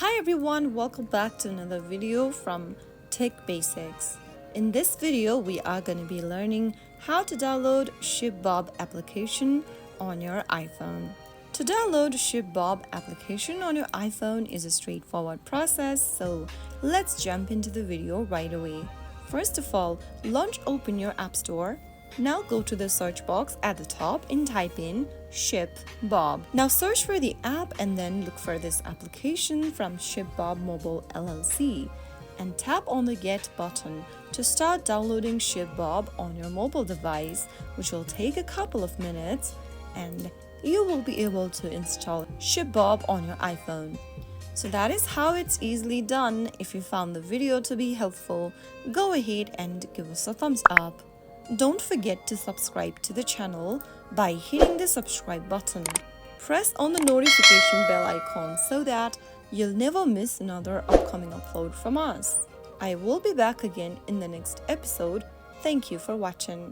Hi everyone, welcome back to another video from Tech Basics. In this video, we are going to be learning how to download ShipBob application on your iPhone. To download ShipBob application on your iPhone is a straightforward process, so let's jump into the video right away. First of all, open your App Store. Now go to the search box at the top and type in ShipBob. Now search for the app and then look for this application from ShipBob Mobile LLC and tap on the Get button to start downloading ShipBob on your mobile device, which will take a couple of minutes, and you will be able to install ShipBob on your iPhone. So that is how it's easily done. If you found the video to be helpful, go ahead and give us a thumbs up. Don't forget to subscribe to the channel by hitting the subscribe button. Press on the notification bell icon so that you'll never miss another upcoming upload from us. I will be back again in the next episode. Thank you for watching.